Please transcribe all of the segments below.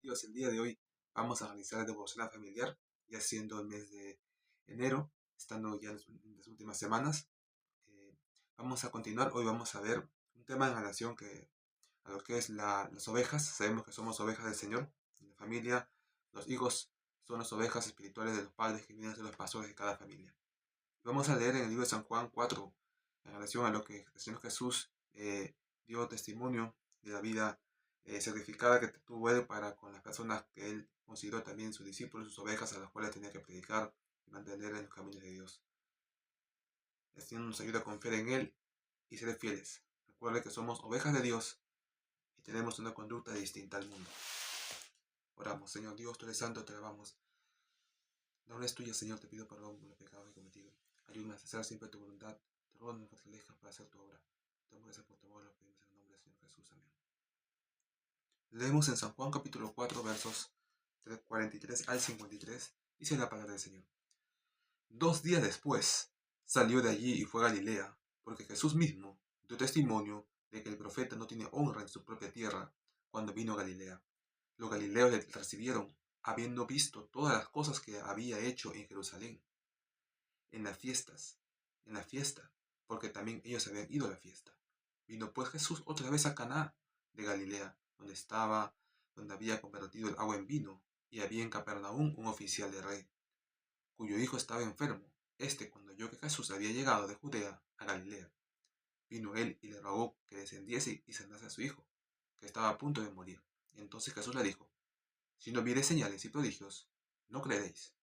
Dios, el día de hoy vamos a realizar el devocional familiar, ya siendo el mes de enero, estando ya en las últimas semanas. Eh, Vamos a continuar, hoy vamos a ver un tema en relación a lo que es las ovejas. Sabemos que somos ovejas del Señor, en la familia, los hijos son las ovejas espirituales de los padres que vienen a ser los pastores de cada familia. Vamos a leer en el libro de San Juan 4, en relación a lo que el Señor Jesús dio testimonio de la vida sacrificada que tuvo Él para con las personas que Él consideró también sus discípulos, sus ovejas, a las cuales tenía que predicar y mantener en los caminos de Dios. El Señor nos ayuda a confiar en Él y ser fieles. Recuerde que somos ovejas de Dios y tenemos una conducta distinta al mundo. Oramos. Señor Dios, tú eres santo, te alabamos. La honra es tuya, Señor, te pido perdón por los pecados que he cometido. Ayúdame a hacer siempre tu voluntad. Te ruego me fortalezcas para hacer tu obra. Te amo gracias por tu amor, lo pedimos en el nombre del Señor Jesús. Amén. Leemos en San Juan capítulo 4, versos 43 al 53. Dice la palabra del Señor. 2 días después, salió de allí y fue a Galilea, porque Jesús mismo dio testimonio de que el profeta no tiene honra en su propia tierra cuando vino a Galilea. Los galileos le recibieron, habiendo visto todas las cosas que había hecho en Jerusalén, en las fiestas, en la fiesta, porque también ellos habían ido a la fiesta. Vino pues Jesús otra vez a Caná de Galilea, donde había convertido el agua en vino, y había en Capernaum un oficial de rey, cuyo hijo estaba enfermo. Cuando oyó que Jesús había llegado de Judea a Galilea, vino él y le rogó que descendiese y sanase a su hijo, que estaba a punto de morir. Entonces Jesús le dijo, si no viereis señales y prodigios, no creeréis.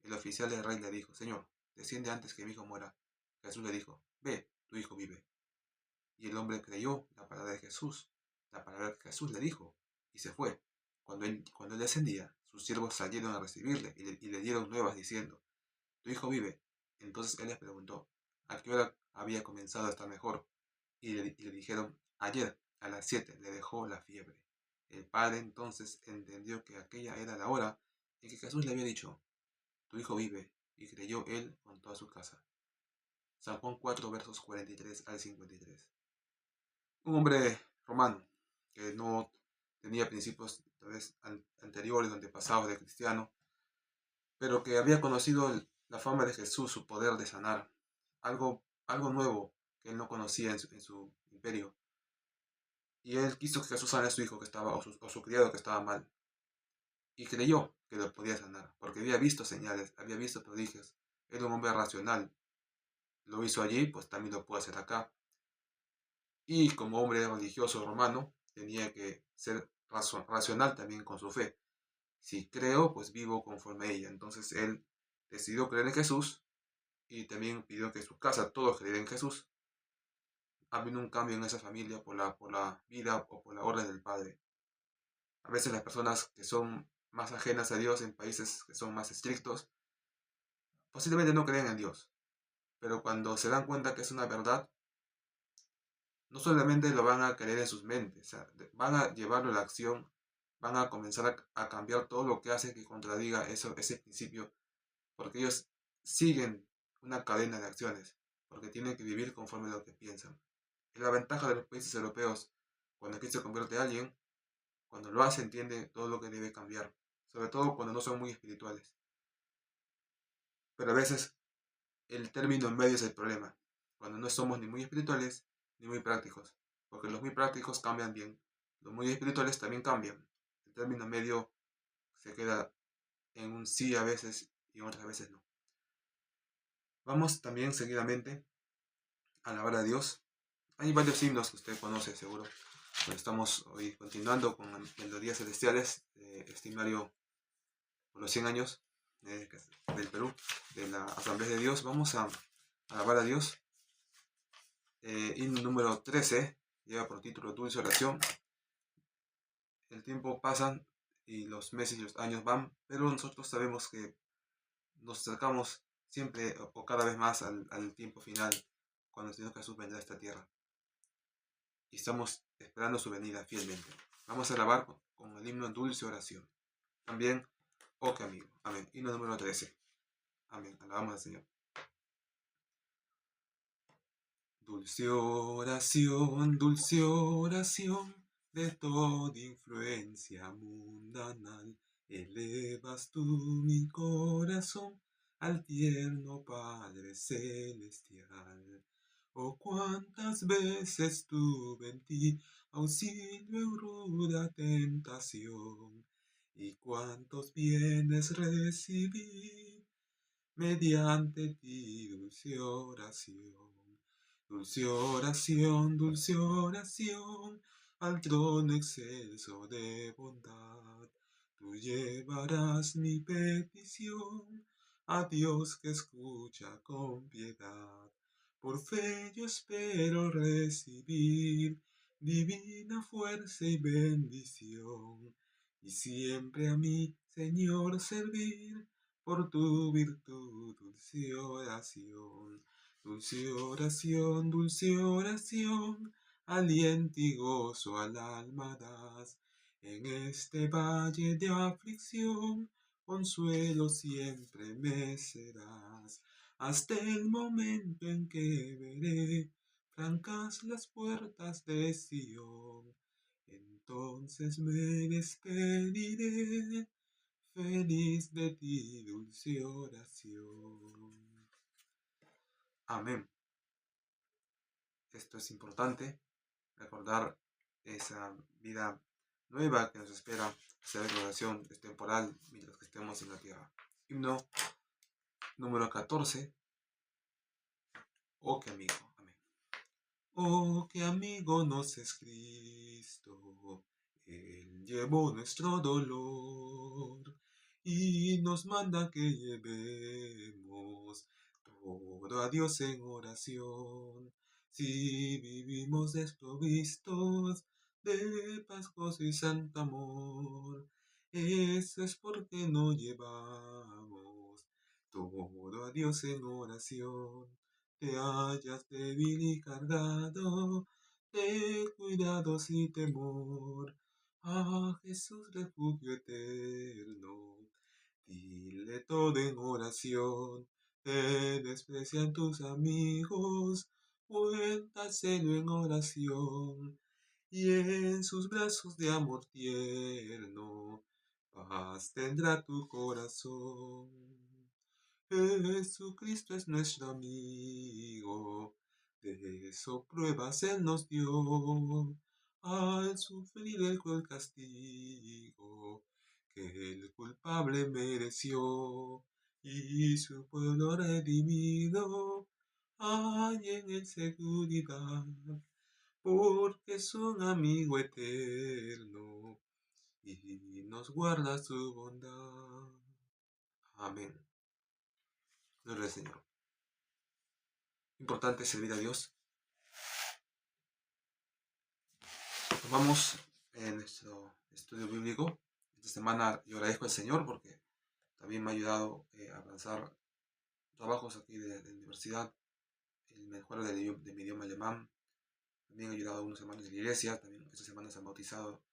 El oficial del rey le dijo, Señor, desciende antes que mi hijo muera. Jesús le dijo, ve, tu hijo vive. Y el hombre creyó la palabra de Jesús, la palabra que Jesús le dijo, y se fue. Cuando él descendía, sus siervos salieron a recibirle y le dieron nuevas diciendo, tu hijo vive. Entonces él les preguntó, ¿a qué hora había comenzado a estar mejor? Y le dijeron, ayer a las 7 le dejó la fiebre. El padre entonces entendió que aquella era la hora en que Jesús le había dicho, tu hijo vive, y creyó él con toda su casa. San Juan 4, versos 43 al 53. Un hombre romano que no tenía principios tal vez anteriores, antepasados de cristiano, pero que había conocido la fama de Jesús, su poder de sanar, algo nuevo que él no conocía en su imperio. Y él quiso que Jesús sanara a su hijo que estaba, o su criado que estaba mal. Y creyó que lo podía sanar, porque había visto señales, había visto prodigios. Era un hombre racional. Lo hizo allí, pues también lo puede hacer acá. Y como hombre religioso romano, tenía que ser racional también con su fe. Si creo, pues vivo conforme a ella. Entonces él decidió creer en Jesús y también pidió que su casa todos creyeran en Jesús. Ha habido un cambio en esa familia por la vida o por la orden del Padre. A veces las personas que son más ajenas a Dios en países que son más estrictos, posiblemente no creen en Dios. Pero cuando se dan cuenta que es una verdad, no solamente lo van a creer en sus mentes, o sea, van a llevarlo a la acción, van a comenzar a cambiar todo lo que hace que contradiga ese principio, porque ellos siguen una cadena de acciones, porque tienen que vivir conforme a lo que piensan. Es la ventaja de los países europeos. Cuando aquí se convierte a alguien, cuando lo hace entiende todo lo que debe cambiar, sobre todo cuando no son muy espirituales. Pero a veces el término en medio es el problema, cuando no somos ni muy espirituales ni muy prácticos, porque los muy prácticos cambian bien, los muy espirituales también cambian. El término medio se queda en un sí a veces y en otras veces no. Vamos también seguidamente a alabar a Dios. Hay varios himnos que usted conoce seguro. Pero estamos hoy continuando con Melodías Celestiales, este himnario por los 100 años del Perú, de la Asamblea de Dios. Vamos a alabar a Dios. Himno número 13, lleva por título Dulce Oración. El tiempo pasa y los meses y los años van, pero nosotros sabemos que nos acercamos siempre o cada vez más al tiempo final, cuando el Señor Jesús vendrá a esta tierra. Y estamos esperando su venida fielmente. Vamos a alabar con el himno Dulce Oración. También, oh que amigo. Amén. Himno número 13. Amén. Alabamos al Señor. Dulce oración, De toda influencia mundanal, elevas tú mi corazón al tierno Padre Celestial. Oh, cuántas veces tuve en ti auxilio en ruda tentación, y cuántos bienes recibí mediante ti, dulce oración. Dulce oración, dulce oración, al trono excelso de bondad. Tú llevarás mi petición a Dios que escucha con piedad. Por fe yo espero recibir divina fuerza y bendición, y siempre a mi Señor servir por tu virtud, dulce oración. Dulce oración, dulce oración, aliento y gozo al alma das. En este valle de aflicción, consuelo siempre me serás. Hasta el momento en que veré francas las puertas de Sion, entonces me despediré, feliz de ti, dulce oración. Amén. Esto es importante, recordar esa vida nueva que nos espera, esa declaración es temporal mientras que estemos en la tierra. Himno número 14. Oh, qué amigo. Amén. Oh, qué amigo nos es Cristo, Él llevó nuestro dolor y nos manda que llevemos todo a Dios en oración. Si vivimos desprovistos de paz, gozo y santo amor, eso es porque no llevamos todo a Dios en oración. Te hallas débil y cargado de cuidados y temor, a Jesús refugio eterno, dile todo en oración. Te desprecian tus amigos, cuéntaselo en oración, y en sus brazos de amor tierno, paz tendrá tu corazón. Jesucristo es nuestro amigo, de eso pruebas Él nos dio, al sufrir el cruel castigo que el culpable mereció, y su pueblo redimido hay en él seguridad, porque es un amigo eterno y nos guarda su bondad. Amén. Gloria al Señor. Importante servir a Dios. Nos vamos en nuestro estudio bíblico. Esta semana yo agradezco al Señor porque también me ha ayudado a avanzar trabajos aquí de la universidad, el mejora de mi idioma alemán. También ha ayudado a unos hermanos de la iglesia. También esta semana se han bautizado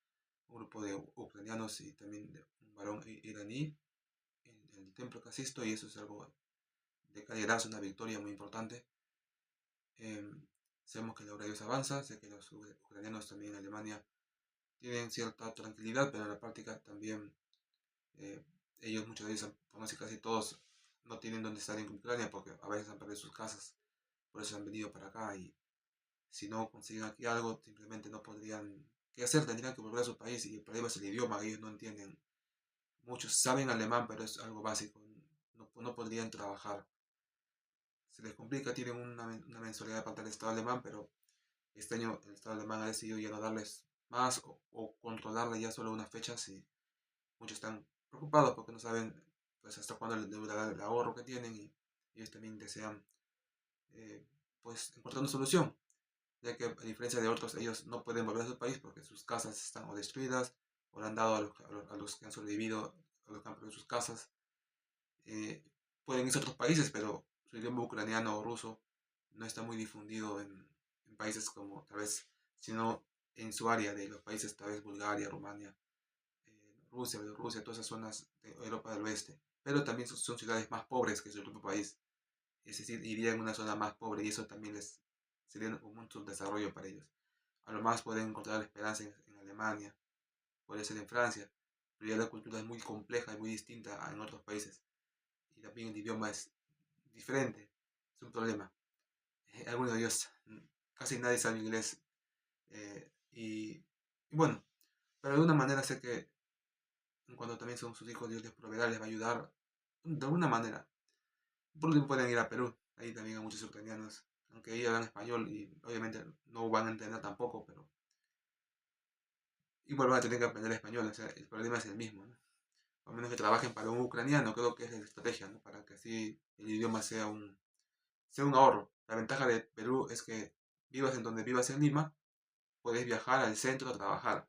un grupo de ucranianos y también de un varón iraní en el templo que asisto, y eso es algo de calidad, es una victoria muy importante. Sabemos que la obra de Dios avanza, sé que los ucranianos también en Alemania tienen cierta tranquilidad, pero en la práctica también ellos, muchos de ellos, por no decir casi todos, no tienen dónde estar en Ucrania porque a veces han perdido sus casas, por eso han venido para acá, y si no consiguen aquí algo, simplemente no podrían, ¿qué hacer? Tendrían que volver a su país, y el problema es el idioma, ellos no entienden. Muchos saben alemán, pero es algo básico, no podrían trabajar. Se les complica, tienen una mensualidad para el Estado alemán, pero este año el Estado alemán ha decidido ya no darles más o controlarle ya solo unas fechas, y muchos están preocupados porque no saben pues hasta cuándo les durará el ahorro que tienen, y ellos también desean eh, pues encontrar una solución, ya que a diferencia de otros ellos no pueden volver a su país porque sus casas están o destruidas o le han dado a los que han sobrevivido, a los que han perdido sus casas. eh, Pueden irse a otros países, pero su idioma ucraniano o ruso no está muy difundido en países como tal vez, sino en su área de los países, tal vez Bulgaria, Rumania, Rusia, Bielorrusia, todas esas zonas de Europa del Oeste. Pero también son ciudades más pobres que su propio país. Es decir, irían en una zona más pobre, y eso también les sería un subdesarrollo para ellos. A lo más pueden encontrar esperanza en Alemania, podría ser en Francia, pero ya la cultura es muy compleja y muy distinta en otros países. Y también el idioma es diferente, es un problema. Algunos de ellos, casi nadie sabe inglés. Y bueno, pero de alguna manera sé que en cuanto también son sus hijos, Dios les proveerá, les va a ayudar de alguna manera. Por último pueden ir a Perú, ahí también hay muchos ucranianos, aunque ellos hablan español y obviamente no van a entender tampoco, pero igual van a tener que aprender español, o sea, el problema es el mismo, ¿no? A menos que trabajen para un ucraniano, creo que es la estrategia, ¿no? Para que así el idioma sea un ahorro. La ventaja de Perú es que vivas en donde vivas en Lima, puedes viajar al centro a trabajar.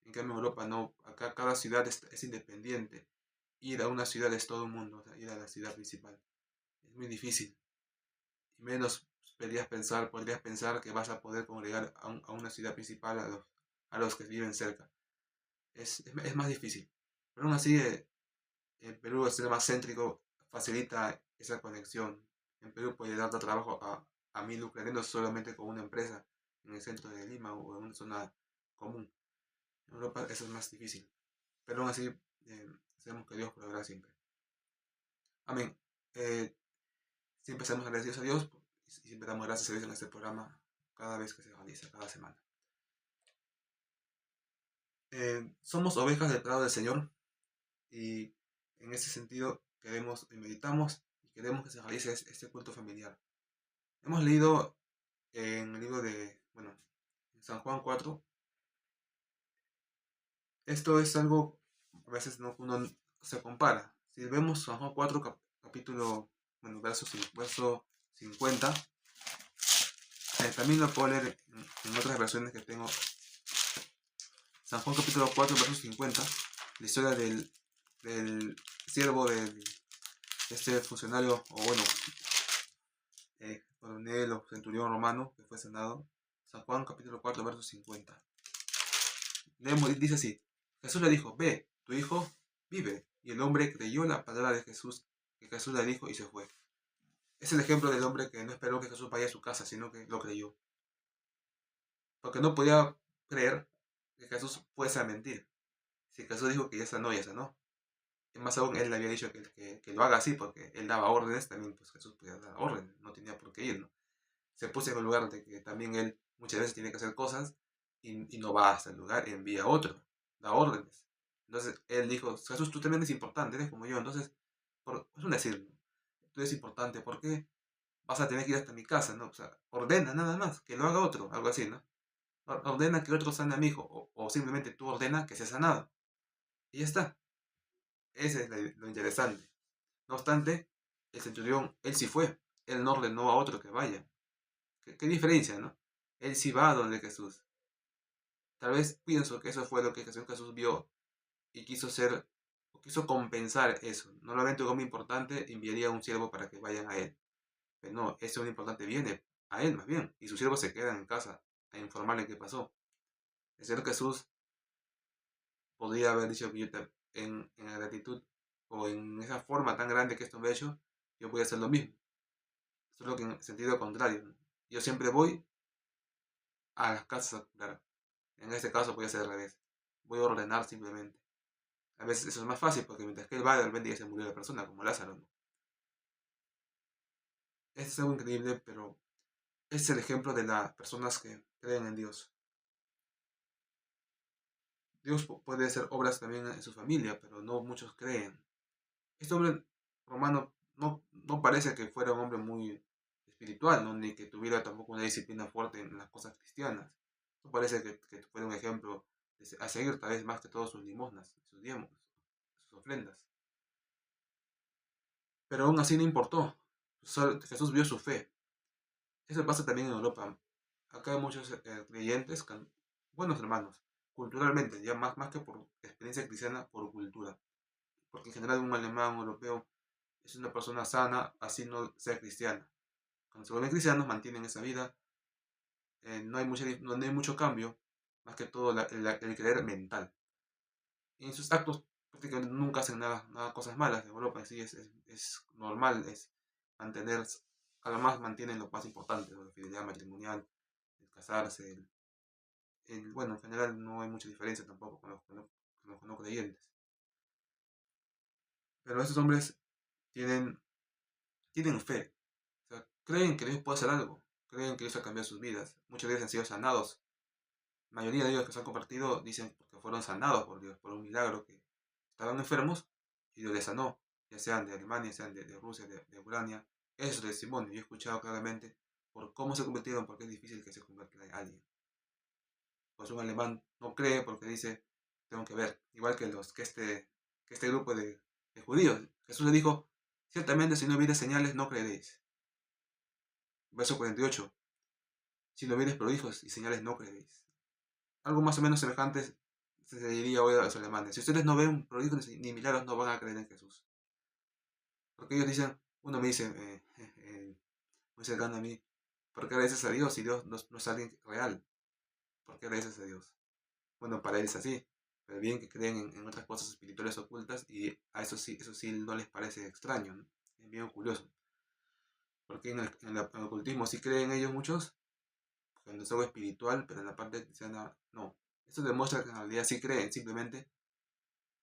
En cambio en Europa no, acá cada ciudad es independiente. Ir a una ciudad es todo un mundo, o sea, ir a la ciudad principal. Es muy difícil. Y menos podrías pensar que vas a poder congregar a una ciudad principal a los que viven cerca. Es más difícil. Pero aún así, en Perú, al ser más céntrico, facilita esa conexión. En Perú puede dar trabajo a 1000 ucranianos solamente con una empresa en el centro de Lima o en una zona común. En Europa eso es más difícil. Pero aún así, sabemos que Dios proveerá siempre. Amén. Eh, Siempre estamos agradecidos a Dios y siempre damos gracias a Dios en este programa cada vez que se realiza, cada semana. Somos ovejas del prado del Señor y en ese sentido queremos y meditamos y queremos que se realice este culto familiar. Hemos leído en el libro de, bueno, en San Juan 4. Esto es algo, a veces no, uno se compara. Si vemos San Juan 4, capítulo, bueno, verso 50, también lo puedo leer en otras versiones que tengo. San Juan capítulo 4, verso 50, la historia del siervo de este funcionario, o bueno, coronel o centurión romano que fue senado. San Juan capítulo 4, verso 50. Leemos, dice así: Jesús le dijo, ve, tu hijo vive. Y el hombre creyó la palabra de Jesús, que Jesús le dijo, y se fue. Es el ejemplo del hombre que no esperó que Jesús vaya a su casa, sino que lo creyó. Porque no podía creer que Jesús fuese a mentir. Si Jesús dijo que ya sanó, ya sanó. Y más aún, él le había dicho que lo haga así, porque él daba órdenes, también pues Jesús podía dar órdenes, no tenía por qué ir, ¿no? Se puso en el lugar de que también él muchas veces tiene que hacer cosas y no va hasta el lugar, envía a otro, da órdenes. Entonces él dijo, Jesús, tú también eres importante, eres como yo, entonces, es un decir, ¿no? Tú eres importante, ¿por qué vas a tener que ir hasta mi casa, ¿no? O sea, ordena nada más, que lo haga otro, algo así, ¿no? Ordena que otro sane a mi hijo, o simplemente tú ordena que sea sanado. Y ya está. Ese es lo interesante. No obstante, el centurión, él sí fue, él no ordenó a otro que vaya. ¿Qué diferencia, no? Él sí va a donde Jesús. Tal vez pienso que eso fue lo que Jesús vio y quiso ser, o quiso compensar eso. Normalmente un hombre importante enviaría a un siervo para que vayan a él. Pero no, ese hombre importante viene a él más bien. Y sus siervos se quedan en casa a informarle qué pasó. El Señor Jesús podría haber dicho que en la gratitud o en esa forma tan grande que esto me ha hecho, yo voy a hacer lo mismo. Solo que en sentido contrario, ¿no? Yo siempre voy a las casas a curar. En este caso voy a hacer al revés. Voy a ordenar simplemente. A veces eso es más fácil porque mientras que él va, de repente ya se murió la persona, como Lázaro, ¿no? Esto es algo increíble, pero es el ejemplo de las personas que creen en Dios. Dios puede hacer obras también en su familia, pero no muchos creen. Este hombre romano no parece que fuera un hombre muy espiritual, ¿no? Ni que tuviera tampoco una disciplina fuerte en las cosas cristianas. No parece que fuera un ejemplo a seguir, tal vez más que todos sus limosnas, sus diezmos, sus ofrendas. Pero aún así no importó. Jesús vio su fe. Eso pasa también en Europa. Acá hay muchos creyentes, buenos hermanos, culturalmente, ya más que por experiencia cristiana, por cultura. Porque en general un alemán, un europeo, es una persona sana, así no sea cristiana. Cuando se vuelven cristianos, mantienen esa vida, no hay mucho cambio, más que todo el creer mental. Y en sus actos prácticamente nunca hacen nada cosas malas. En Europa en sí es normal, es mantener, además mantienen lo más importante, ¿no? La fidelidad matrimonial, el casarse, bueno, en general no hay mucha diferencia tampoco con los creyentes. Pero estos hombres tienen, tienen fe. O sea, creen que Dios puede hacer algo. Creen que Dios ha cambiado sus vidas. Muchos de ellos han sido sanados. La mayoría de ellos que se han compartido dicen que fueron sanados por Dios, por un milagro, que estaban enfermos y Dios les sanó. Ya sean de Alemania, sean de Rusia, de Ucrania. Eso es testimonio. Yo he escuchado claramente por cómo se convirtieron, porque es difícil que se convierta a alguien. Pues un alemán no cree porque dice, tengo que ver. Igual que este grupo de judíos. Jesús le dijo, ciertamente si no vieres señales no creeréis. Verso 48. Si no vieres prodigios y señales no creeréis. Algo más o menos semejante se diría hoy a los alemanes. Si ustedes no ven prodigios ni milagros, no van a creer en Jesús. Porque ellos dicen, uno me dice, muy cercano a mí, ¿por qué agradeces a Dios si Dios no es alguien real? ¿Por qué agradeces a Dios? Bueno, para él es así. Pero bien que creen en otras cosas espirituales ocultas y a eso sí no les parece extraño, ¿no? Es bien curioso. Porque en el ocultismo sí creen ellos muchos, cuando es algo espiritual, pero en la parte cristiana no. Esto demuestra que en realidad sí creen, simplemente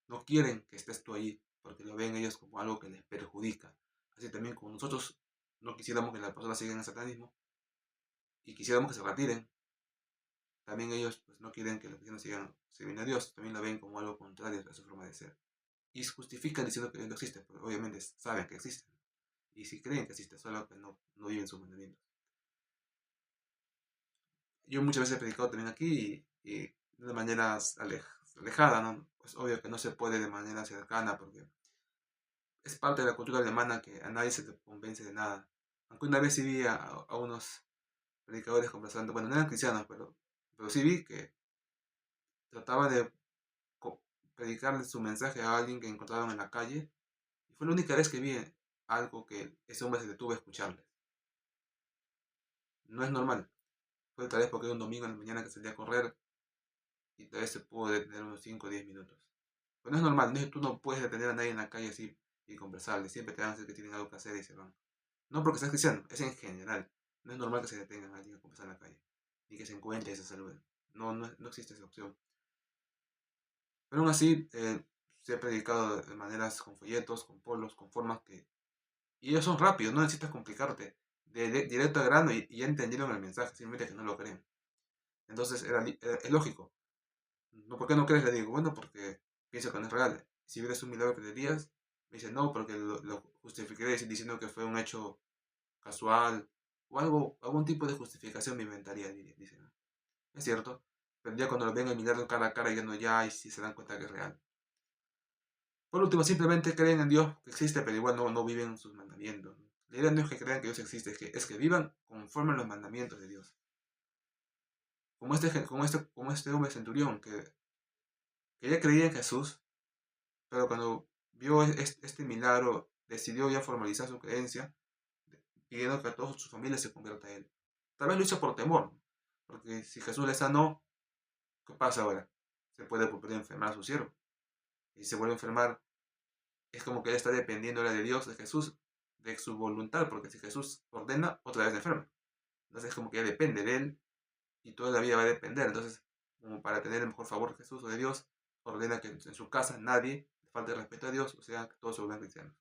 no quieren que estés tú allí, porque lo ven ellos como algo que les perjudica. Así también como nosotros no quisiéramos que las personas sigan el satanismo y quisiéramos que se retiren, también ellos pues, no quieren que los cristianos sigan sirviendo a Dios, también lo ven como algo contrario a su forma de ser. Y se justifican diciendo que Dios no existe, porque obviamente saben que existe. Y si creen que existe, solo que no viven sus mandamientos. Yo muchas veces he predicado también aquí y de una manera alejada, ¿no? Es obvio que no se puede de manera cercana porque es parte de la cultura alemana que a nadie se te convence de nada. Aunque una vez sí vi a unos predicadores conversando, bueno, no eran cristianos, pero sí vi que trataba de predicarle su mensaje a alguien que encontraron en la calle. Y fue la única vez que vi algo que ese hombre se detuvo a escucharles. No es normal. Fue tal vez porque era un domingo en la mañana que salía a correr y tal vez se pudo detener unos 5 o 10 minutos. Pero no es normal, tú no puedes detener a nadie en la calle así y conversarle. Siempre te van a decir que tienen algo que hacer y se van. No porque seas cristiano, es en general. No es normal que se detengan a alguien a conversar en la calle. Ni que se encuentre y se saluden. No existe esa opción. Pero aún así, se ha predicado de maneras con folletos, con polos, con formas que... Y ellos son rápidos, no necesitas complicarte. Directo al grano y ya entendieron el mensaje, simplemente que no lo creen. Entonces es lógico. No, ¿por qué no crees? Le digo, bueno, porque pienso que no es real. Si ves un milagro que te dirías, me dice, no, porque lo justificaré diciendo que fue un hecho casual o algún tipo de justificación me inventaría, dice. ¿No? Es cierto, pero ya cuando lo ven el milagro cara a cara, ya y si se dan cuenta que es real. Por último, simplemente creen en Dios que existe, pero igual no viven sus mandamientos. La idea no es que crean que Dios existe, es que vivan conforme a los mandamientos de Dios. Como este hombre centurión, que ya creía en Jesús, pero cuando vio este milagro, decidió ya formalizar su creencia, pidiendo que a toda su familia se convierta a él. Tal vez lo hizo por temor, porque si Jesús le sanó, ¿qué pasa ahora? Se puede volver a enfermar a su siervo. Y si se vuelve a enfermar, es como que él está dependiendo ahora de Dios, de Jesús, de su voluntad, porque si Jesús ordena, otra vez enferma. Entonces es como que ya depende de él y toda la vida va a depender. Entonces, como para tener el mejor favor de Jesús o de Dios, ordena que en su casa nadie falte el respeto a Dios, o sea, que todos se vuelvan cristianos.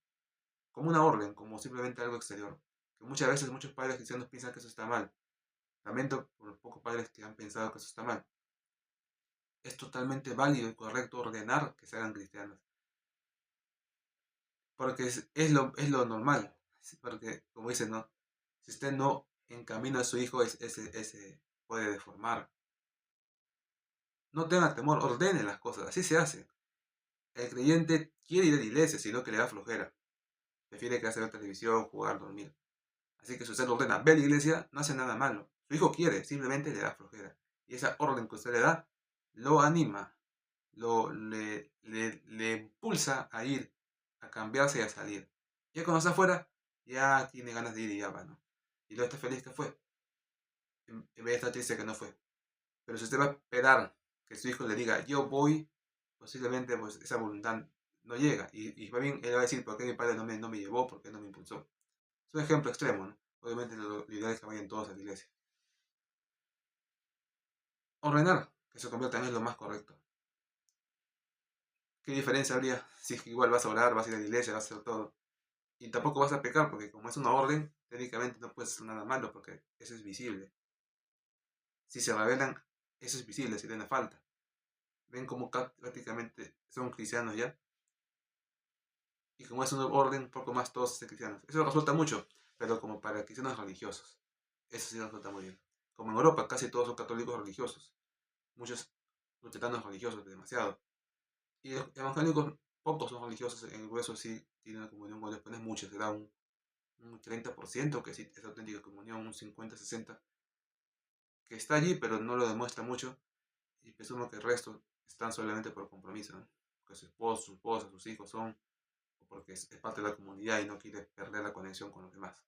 Como una orden, como simplemente algo exterior. Que muchas veces muchos padres cristianos piensan que eso está mal. Lamento por los pocos padres que han pensado que eso está mal. Es totalmente válido y correcto ordenar que se hagan cristianos. Porque es lo normal. Porque, como dicen, ¿no? Si usted no encamina a su hijo, ese puede deformar. No tenga temor, ordene las cosas, así se hace. El creyente quiere ir a la iglesia, sino que le da flojera. Prefiere quedarse ver televisión, jugar, dormir. Así que si usted ordena ver a la iglesia, no hace nada malo. Su hijo quiere, simplemente le da flojera. Y esa orden que usted le da, lo anima, le impulsa a ir, a cambiarse y a salir. Ya cuando está afuera, ya tiene ganas de ir y ya va, ¿no? Y luego está feliz que fue, en vez de estar triste que no fue. Pero si usted va a esperar que su hijo le diga, yo voy, posiblemente pues esa voluntad no llega. Y va bien, él va a decir, ¿por qué mi padre no me llevó? ¿Por qué no me impulsó? Es un ejemplo extremo, ¿no? Obviamente lo ideal es que vayan todos a la iglesia. Ordenar. que se conviertan es lo más correcto. ¿Qué diferencia habría si igual vas a orar, vas a ir a la iglesia, vas a hacer todo? Y tampoco vas a pecar, porque como es una orden, técnicamente no puedes hacer nada malo, porque eso es visible. Si se rebelan, eso es visible, si tienen falta. Ven como prácticamente son cristianos ya. Y como es una orden, un poco más todos son cristianos. Eso resulta mucho, pero como para cristianos religiosos. Eso sí resulta muy bien. Como en Europa, casi todos son católicos religiosos. Muchos luteranos religiosos, demasiado. Y los evangélicos, pocos son religiosos, en el grueso sí tienen una comunión con Dios, pero no es mucho, será un 30% que sí es auténtica comunión, un 50-60% que está allí, pero no lo demuestra mucho. Y presumo que el resto están solamente por compromiso, ¿no? Porque su esposo, su esposa, sus hijos son, o porque es parte de la comunidad y no quiere perder la conexión con los demás.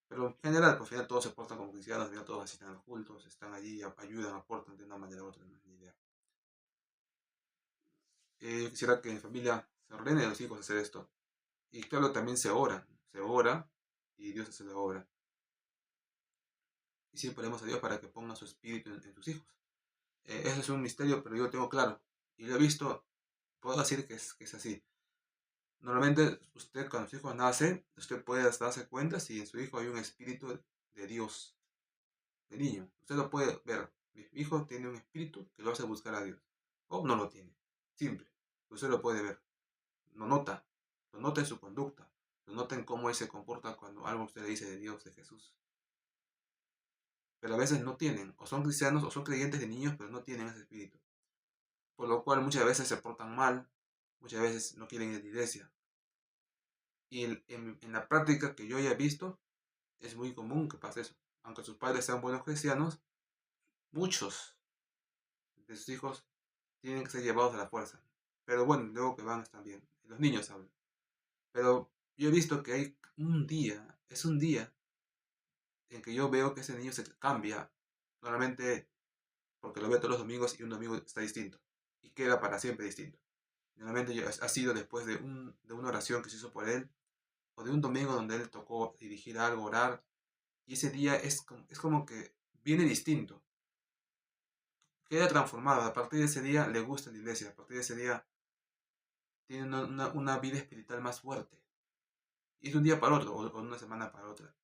Pero en general, pues al final todos se portan como cristianos, al final todos asisten a los cultos, están allí, ayudan, aportan de una manera u otra, no es mi idea. Yo quisiera que mi familia se ordene a los hijos a hacer esto. Y claro, también se ora y Dios hace la obra. Y siempre oremos a Dios para que ponga su espíritu en sus hijos. Eso es un misterio, pero yo lo tengo claro. Y lo he visto, puedo decir que es así. Normalmente usted cuando su hijo nace, usted puede darse cuenta si en su hijo hay un espíritu de Dios, de niño. Usted lo puede ver. Mi hijo tiene un espíritu que lo hace buscar a Dios. O no lo tiene. Simple. Usted lo puede ver. Lo nota. Lo nota en su conducta. Lo nota en cómo él se comporta cuando algo usted le dice de Dios, de Jesús. Pero a veces no tienen. O son cristianos o son creyentes de niños, pero no tienen ese espíritu. Por lo cual muchas veces se portan mal. Muchas veces no quieren ir a la iglesia. Y en la práctica que yo ya he visto, es muy común que pase eso. Aunque sus padres sean buenos cristianos, muchos de sus hijos tienen que ser llevados a la fuerza. Pero bueno, luego que van están bien. Los niños hablan. Pero yo he visto que hay es un día en que yo veo que ese niño se cambia. Normalmente porque lo veo todos los domingos y un domingo está distinto. Y queda para siempre distinto. Normalmente ha sido después de una oración que se hizo por él. O de un domingo donde él tocó dirigir algo, orar. Y ese día es como que viene distinto. Queda transformado. A partir de ese día le gusta la iglesia. A partir de ese día tiene una vida espiritual más fuerte. Y es de un día para otro, o una semana para otra.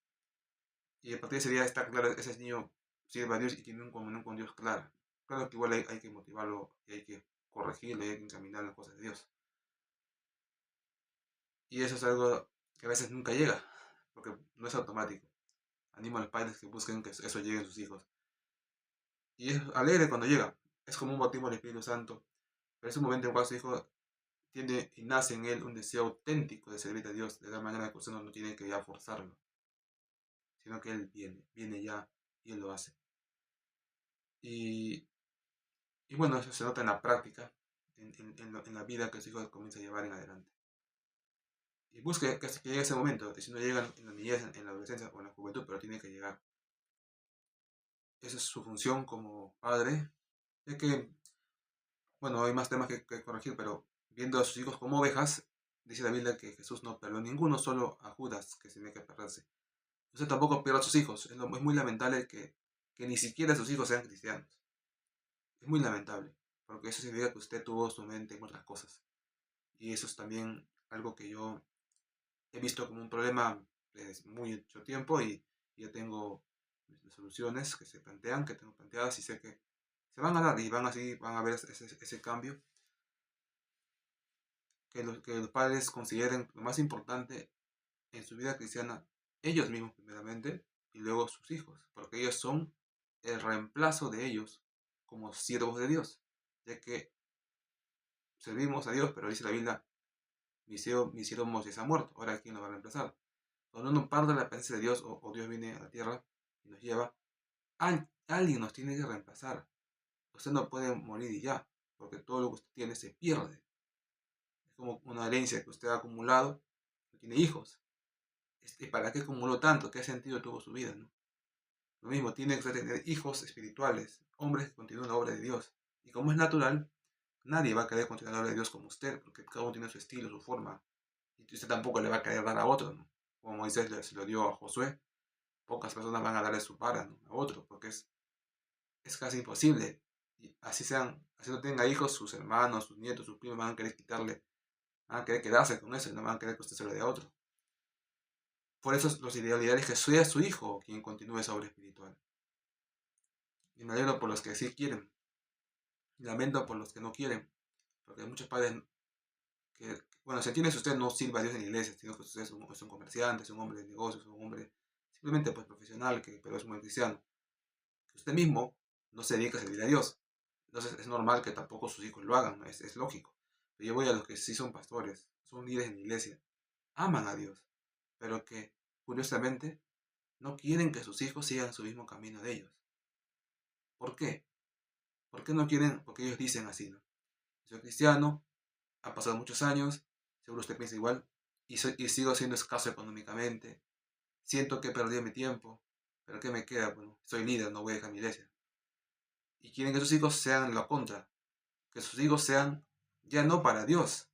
Y a partir de ese día está claro, ese niño sirve a Dios y tiene una comunión con Dios clara. Claro que igual hay que motivarlo y hay que corregirlo y hay que encaminar las cosas de Dios. Y eso es algo que a veces nunca llega, porque no es automático. Animo a los padres que busquen que eso llegue a sus hijos. Y es alegre cuando llega. Es como un bautismo del Espíritu Santo. Pero es un momento en el cual su hijo tiene y nace en él un deseo auténtico de servir a Dios, de tal manera que usted no tiene que ya forzarlo, sino que él viene ya y él lo hace. Y, y bueno, eso se nota en la práctica, en la vida que su hijo comienza a llevar en adelante. Y busque que llegue ese momento, y si no llega en la niñez, en la adolescencia o en la juventud, pero tiene que llegar. Esa es su función como padre. Es que, bueno, hay más temas que corregir, pero viendo a sus hijos como ovejas, dice la Biblia que Jesús no perdió ninguno, solo a Judas, que tenía que perderse. Usted tampoco pierda a sus hijos. Es muy lamentable que ni siquiera sus hijos sean cristianos. Es muy lamentable, porque eso significa que usted tuvo su mente en otras cosas. Y eso es también algo que yo he visto como un problema desde muy mucho tiempo y ya tengo soluciones que se plantean, que tengo planteadas y sé que se van a dar y van a ver ese cambio. Que los padres consideren lo más importante en su vida cristiana, ellos mismos primeramente y luego sus hijos, porque ellos son el reemplazo de ellos como siervos de Dios, ya que servimos a Dios, pero dice la Biblia, mi siervo Moisés ha muerto, ahora ¿quién lo va a reemplazar? Cuando uno parte la presencia de Dios o Dios viene a la tierra y nos lleva, alguien nos tiene que reemplazar. Usted no puede morir y ya, porque todo lo que usted tiene se pierde. Es como una herencia que usted ha acumulado, no tiene hijos. ¿Para qué acumuló tanto? ¿Qué sentido tuvo su vida? ¿No? Lo mismo, tiene que tener hijos espirituales, hombres que continúen la obra de Dios. Y como es natural, nadie va a querer continuar la obra de Dios como usted, porque cada uno tiene su estilo, su forma. Y usted tampoco le va a querer dar a otro, ¿no? Como Moisés se lo dio a Josué. Pocas personas van a darle su vara, ¿no?, a otro, porque es casi imposible. Y así no tenga hijos, sus hermanos, sus nietos, sus primos van a querer quitarle, van a querer quedarse con eso y no van a querer que usted se lo dé a otro. Por eso los ideales es que sea su hijo quien continúe esa obra espiritual. Y me alegro por los que sí quieren. Lamento por los que no quieren. Porque hay muchos padres que, bueno, se entiende si usted no sirva a Dios en la iglesia, sino que usted es un comerciante, es un hombre de negocios, es un hombre simplemente pues profesional, pero es un buen cristiano. Que usted mismo no se dedica a servir a Dios. Entonces es normal que tampoco sus hijos lo hagan, ¿no? Es lógico. Pero yo voy a los que sí son pastores, son líderes en la iglesia, aman a Dios, pero que curiosamente no quieren que sus hijos sigan su mismo camino de ellos. ¿Por qué? ¿Por qué no quieren? Porque ellos dicen así, ¿no? Soy cristiano, han pasado muchos años, seguro usted piensa igual, y sigo siendo escaso económicamente, siento que he perdido mi tiempo, pero ¿qué me queda? Bueno, soy líder, no voy a dejar mi iglesia. Y quieren que sus hijos sean la contra, que sus hijos sean ya no para Dios,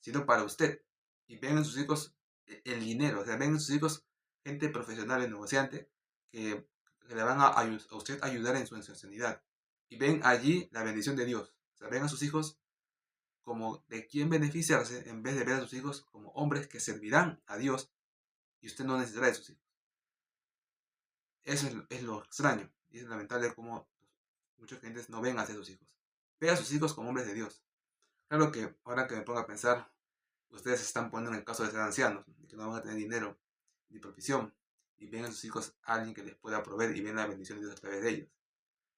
sino para usted. Y ven en sus hijos el dinero, o sea, ven en sus hijos gente profesional y negociante que le van a usted ayudar en su sanidad. Y ven allí la bendición de Dios. O sea, ven a sus hijos como de quién beneficiarse en vez de ver a sus hijos como hombres que servirán a Dios y usted no necesitará de sus hijos. Eso es lo extraño y es lamentable como muchos clientes no ven hacia sus hijos. Ve a sus hijos como hombres de Dios. Claro que ahora que me pongo a pensar, ustedes se están poniendo en el caso de ser ancianos, de que no van a tener dinero ni provisión, y ven a sus hijos a alguien que les pueda proveer y ven la bendición de Dios a través de ellos.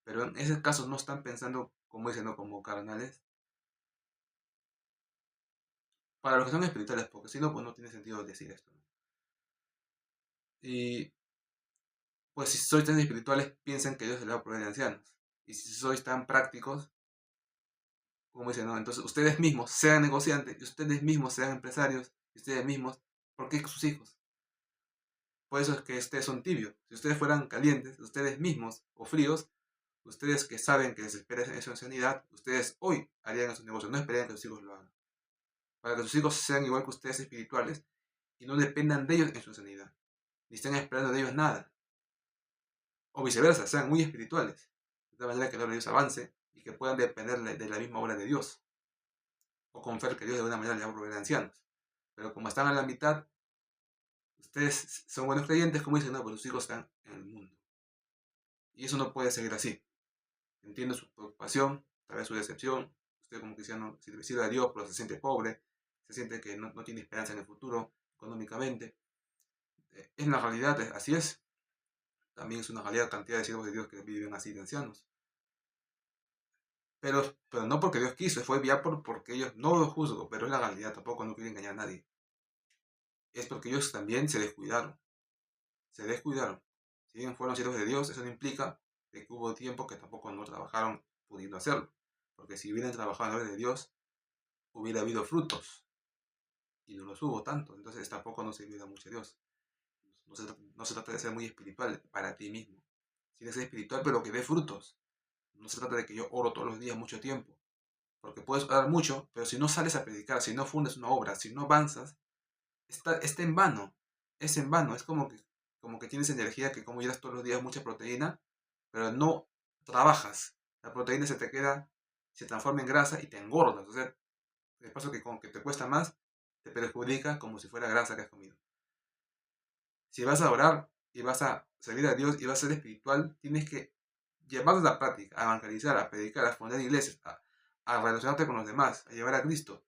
Pero en ese caso no están pensando, como dicen, ¿no? Como carnales, para los que son espirituales, porque si no, pues no tiene sentido decir esto, ¿no? Y pues si sois tan espirituales, piensan que Dios se les va a proveer de ancianos. Y si sois tan prácticos, como dicen, ¿no? Entonces ustedes mismos sean negociantes, y ustedes mismos sean empresarios, y ustedes mismos, ¿por qué sus hijos? Por eso es que ustedes son tibios. Si ustedes fueran calientes, ustedes mismos, o fríos, ustedes que saben que les espera esa sanidad, ustedes hoy harían esos negocios, no esperarían que sus hijos lo hagan. Para que sus hijos sean igual que ustedes espirituales y no dependan de ellos en su sanidad, ni estén esperando de ellos nada. O viceversa, sean muy espirituales, de tal manera que la obra de Dios avance y que puedan depender de la misma obra de Dios, o confiar que Dios de alguna manera les va a proveer de ancianos. Pero como están a la mitad, ustedes son buenos creyentes, como dicen, no, pues sus hijos están en el mundo. Y eso no puede seguir así. Entiendo su preocupación, tal vez su decepción. Usted como cristiano sirve a Dios, pero se siente pobre, se siente que no tiene esperanza en el futuro económicamente. En la realidad, así es. También es una realidad cantidad de siervos de Dios que viven así de ancianos. Pero no porque Dios quiso, fue ya porque ellos no lo juzgo, pero es la realidad, tampoco no quiero engañar a nadie. Es porque ellos también se descuidaron. Se descuidaron. Si bien fueron siervos de Dios, eso no implica que hubo tiempo que tampoco no trabajaron pudiendo hacerlo. Porque si hubieran trabajado en la obra de Dios, hubiera habido frutos. Y no los hubo tanto. Entonces tampoco nos ayuda mucho a Dios. No se trata de ser muy espiritual para ti mismo. Tienes que ser espiritual, pero que dé frutos. No se trata de que yo oro todos los días mucho tiempo. Porque puedes orar mucho, pero si no sales a predicar, si no fundes una obra, si no avanzas, está en vano. Es en vano. Es como que tienes energía, que como llevas todos los días mucha proteína, pero no trabajas. La proteína se transforma en grasa y te engordas. O sea, de paso que como que te cuesta más, te perjudica como si fuera grasa que has comido. Si vas a orar y vas a servir a Dios y vas a ser espiritual, tienes que llevarlo a la práctica, a evangelizar, a predicar, a fundar iglesias, a relacionarte con los demás, a llevar a Cristo.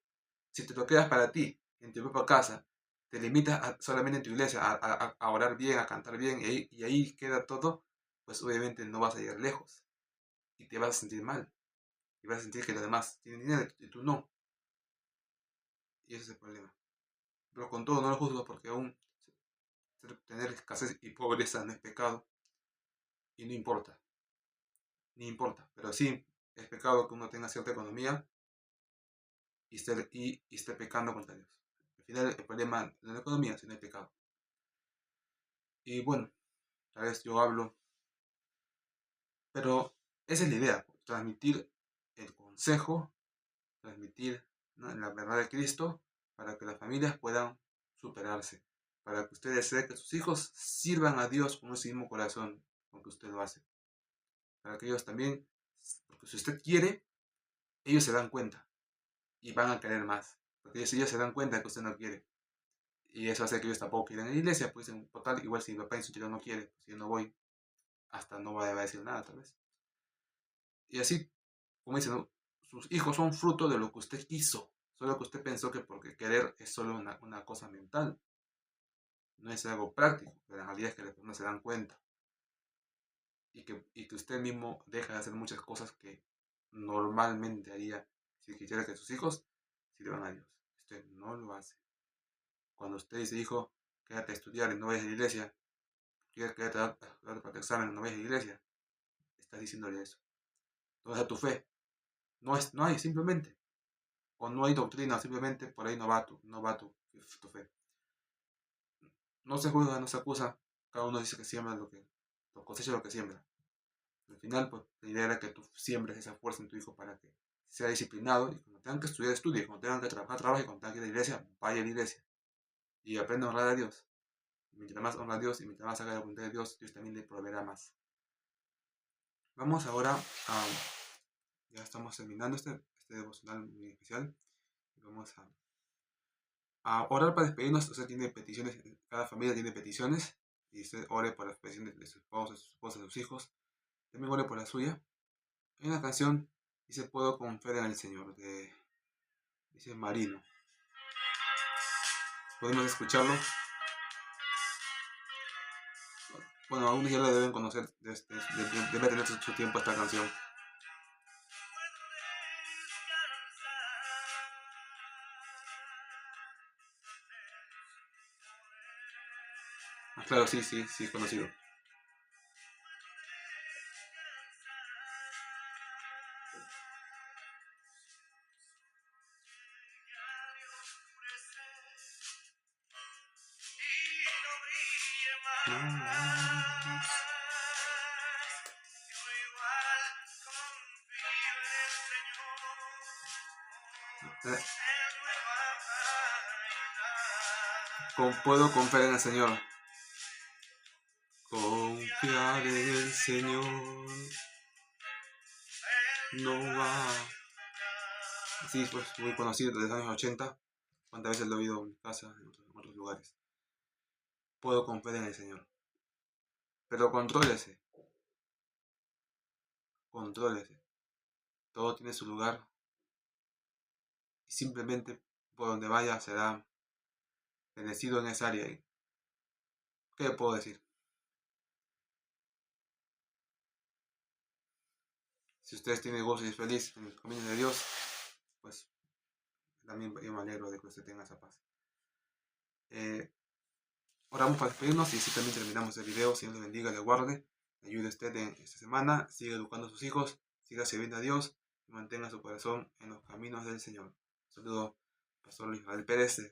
Si te lo quedas para ti, en tu propia casa, te limitas solamente en tu iglesia a orar bien, a cantar bien, y ahí queda todo, pues obviamente no vas a llegar lejos. Y te vas a sentir mal. Y vas a sentir que los demás tienen dinero y tú no. Y ese es el problema. Pero con todo no lo juzgo porque aún tener escasez y pobreza no es pecado. Y no importa. Ni importa. Pero sí es pecado que uno tenga cierta economía y esté pecando contra Dios. Al final el problema no es la economía, sino el pecado. Y bueno, tal vez yo hablo, pero esa es la idea, pues, transmitir el consejo, transmitir, ¿no?, la verdad de Cristo para que las familias puedan superarse, para que usted desee que sus hijos sirvan a Dios con ese mismo corazón con que usted lo hace, para que ellos también Porque si usted quiere, ellos se dan cuenta y van a querer más. Porque ellos se dan cuenta que usted no quiere. Y eso hace que ellos tampoco quieran ir a la iglesia. Pues en total, igual si mi papá en su interior no quiere, pues yo no voy, hasta no va a decir nada tal vez. Y así, como dicen, ¿no? Sus hijos son fruto de lo que usted quiso. Solo que usted pensó que porque querer es solo una cosa mental. No es algo práctico. Pero la realidad es que las personas se dan cuenta. Y que usted mismo deja de hacer muchas cosas que normalmente haría si quisiera que sus hijos sirvan a Dios. Usted no lo hace. Cuando usted dice, hijo, quédate a estudiar y no vayas a la iglesia, quédate a dar para tu examen y no vayas a la iglesia, estás diciéndole eso. ¿Dónde está tu fe? No hay, simplemente. O no hay doctrina, simplemente por ahí no va tu fe. No se juzga, no se acusa, cada uno dice que siembra lo cosecha lo que siembra. Al final, pues, la idea era que tú siembres esa fuerza en tu hijo para que sea disciplinado y cuando tengan que estudiar, estudie, cuando tengan que trabajar, trabaje, cuando tengan que ir a la iglesia, vaya a la iglesia y aprenda a honrar a Dios. Y mientras más honra a Dios y mientras más haga la voluntad de Dios, Dios también le proveerá más. Vamos ahora a, ya estamos terminando este devocional muy especial. Vamos a orar para despedirnos. Usted tiene peticiones, cada familia tiene peticiones y usted ore por las peticiones de su esposa, de sus hijos. También ore por la suya. Hay una canción, dice, puedo confiar en el Señor, dice Marino. Podemos escucharlo. Bueno, algunos ya lo deben conocer, debe tener su tiempo esta canción. Ah, claro, sí, es conocido. Puedo confiar en el Señor. Confiar en el Señor. No va. Sí, pues muy conocido desde los años 80. ¿Cuántas veces lo he oído en mi casa, en otros lugares? Puedo confiar en el Señor. Pero contrólese. Todo tiene su lugar y simplemente por donde vaya será bendecido en esa área. ¿Qué le puedo decir? Si ustedes tienen gozo y es feliz en el camino de Dios, pues también yo me alegro de que usted tenga esa paz. Oramos para despedirnos y así también terminamos el video. Señor le bendiga, le guarde, le ayude a usted en esta semana, siga educando a sus hijos, siga sirviendo a Dios y mantenga su corazón en los caminos del Señor. Saludo, Pastor Luis Rafael Pérez.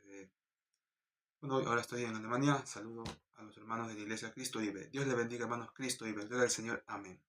Bueno, ahora estoy en Alemania. Saludo a los hermanos de la Iglesia Cristo vive. Dios le bendiga, hermanos. Cristo vive. Gloria al Señor. Amén.